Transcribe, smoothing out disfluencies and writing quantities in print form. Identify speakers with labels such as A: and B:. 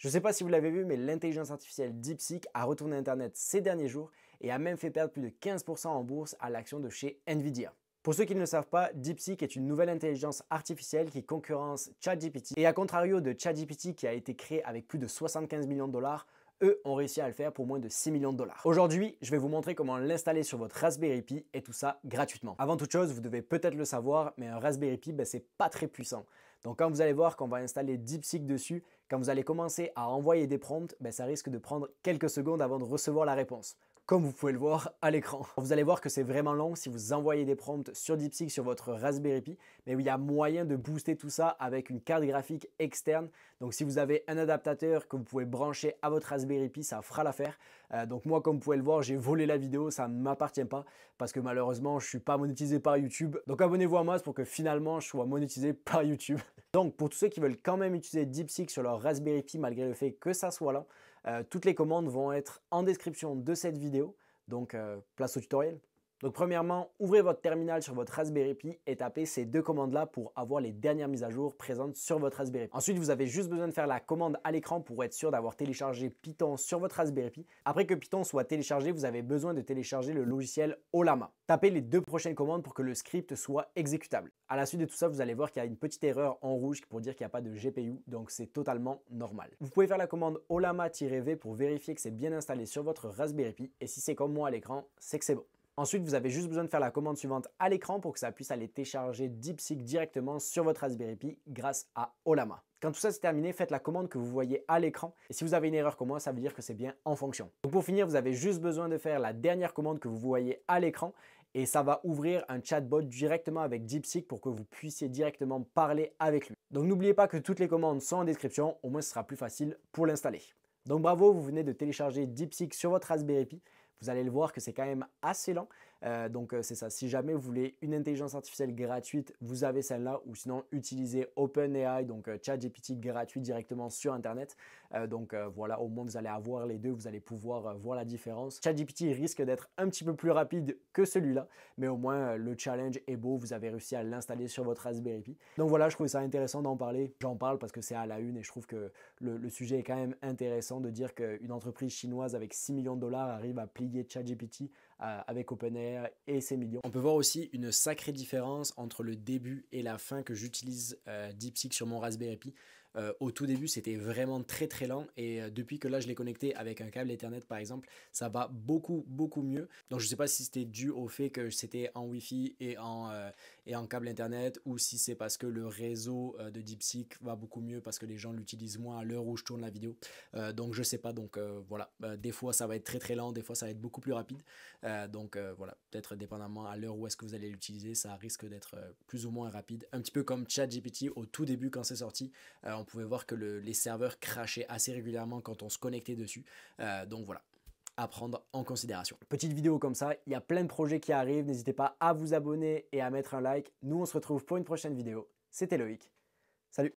A: Je ne sais pas si vous l'avez vu, mais l'intelligence artificielle DeepSeek a retourné Internet ces derniers jours et a même fait perdre plus de 15% en bourse à l'action de chez Nvidia. Pour ceux qui ne le savent pas, DeepSeek est une nouvelle intelligence artificielle qui concurrence ChatGPT. Et à contrario de ChatGPT qui a été créé avec plus de 75 millions de dollars, eux ont réussi à le faire pour moins de 6 millions de dollars. Aujourd'hui, je vais vous montrer comment l'installer sur votre Raspberry Pi et tout ça gratuitement. Avant toute chose, vous devez peut-être le savoir, mais un Raspberry Pi, c'est pas très puissant. Donc quand vous allez voir qu'on va installer DeepSeek dessus, quand vous allez commencer à envoyer des prompts, ça risque de prendre quelques secondes avant de recevoir la réponse, comme vous pouvez le voir à l'écran. Vous allez voir que c'est vraiment long si vous envoyez des prompts sur DeepSeek sur votre Raspberry Pi, mais il y a moyen de booster tout ça avec une carte graphique externe. Donc si vous avez un adaptateur que vous pouvez brancher à votre Raspberry Pi, ça fera l'affaire. Donc moi, comme vous pouvez le voir, j'ai volé la vidéo, ça ne m'appartient pas parce que malheureusement, je ne suis pas monétisé par YouTube. Donc abonnez-vous à moi pour que finalement, je sois monétisé par YouTube. Donc pour tous ceux qui veulent quand même utiliser DeepSeek sur leur Raspberry Pi malgré le fait que ça soit là, toutes les commandes vont être en description de cette vidéo. Donc place au tutoriel. Donc premièrement, ouvrez votre terminal sur votre Raspberry Pi et tapez ces deux commandes-là pour avoir les dernières mises à jour présentes sur votre Raspberry Pi. Ensuite, vous avez juste besoin de faire la commande à l'écran pour être sûr d'avoir téléchargé Python sur votre Raspberry Pi. Après que Python soit téléchargé, vous avez besoin de télécharger le logiciel Ollama. Tapez les deux prochaines commandes pour que le script soit exécutable. À la suite de tout ça, vous allez voir qu'il y a une petite erreur en rouge pour dire qu'il n'y a pas de GPU, donc c'est totalement normal. Vous pouvez faire la commande Ollama-V pour vérifier que c'est bien installé sur votre Raspberry Pi et si c'est comme moi à l'écran, c'est que c'est bon. Ensuite, vous avez juste besoin de faire la commande suivante à l'écran pour que ça puisse aller télécharger DeepSeek directement sur votre Raspberry Pi grâce à Ollama. Quand tout ça c'est terminé, faites la commande que vous voyez à l'écran et si vous avez une erreur comme moi, ça veut dire que c'est bien en fonction. Donc pour finir, vous avez juste besoin de faire la dernière commande que vous voyez à l'écran et ça va ouvrir un chatbot directement avec DeepSeek pour que vous puissiez directement parler avec lui. Donc n'oubliez pas que toutes les commandes sont en description, au moins ce sera plus facile pour l'installer. Donc bravo, vous venez de télécharger DeepSeek sur votre Raspberry Pi. Vous allez le voir que c'est quand même assez lent. C'est ça, si jamais vous voulez une intelligence artificielle gratuite, vous avez celle-là ou sinon utilisez OpenAI, donc ChatGPT gratuit directement sur Internet. Voilà, au moins vous allez avoir les deux, vous allez pouvoir voir la différence. ChatGPT risque d'être un petit peu plus rapide que celui-là, mais au moins le challenge est beau, vous avez réussi à l'installer sur votre Raspberry Pi. Donc voilà, je trouve ça intéressant d'en parler. J'en parle parce que c'est à la une et je trouve que le sujet est quand même intéressant de dire qu'une entreprise chinoise avec 6 millions de dollars arrive à plier ChatGPT avec OpenAI et ses millions. On peut voir aussi une sacrée différence entre le début et la fin que j'utilise DeepSeek sur mon Raspberry Pi. Au tout début, c'était vraiment très très lent et depuis que là je l'ai connecté avec un câble Ethernet par exemple, ça va beaucoup mieux. Donc je ne sais pas si c'était dû au fait que c'était en Wi-Fi et en câble Internet ou si c'est parce que le réseau de DeepSeek va beaucoup mieux parce que les gens l'utilisent moins à l'heure où je tourne la vidéo. Donc je sais pas, donc voilà, des fois ça va être très très lent, des fois ça va être beaucoup plus rapide. Voilà, peut-être dépendamment à l'heure où est-ce que vous allez l'utiliser, ça risque d'être plus ou moins rapide. Un petit peu comme ChatGPT au tout début quand c'est sorti, on pouvait voir que les serveurs crashaient assez régulièrement quand on se connectait dessus. Donc voilà, à prendre en considération. Petite vidéo comme ça, il y a plein de projets qui arrivent, n'hésitez pas à vous abonner et à mettre un like. Nous on se retrouve pour une prochaine vidéo. C'était Loïc, salut!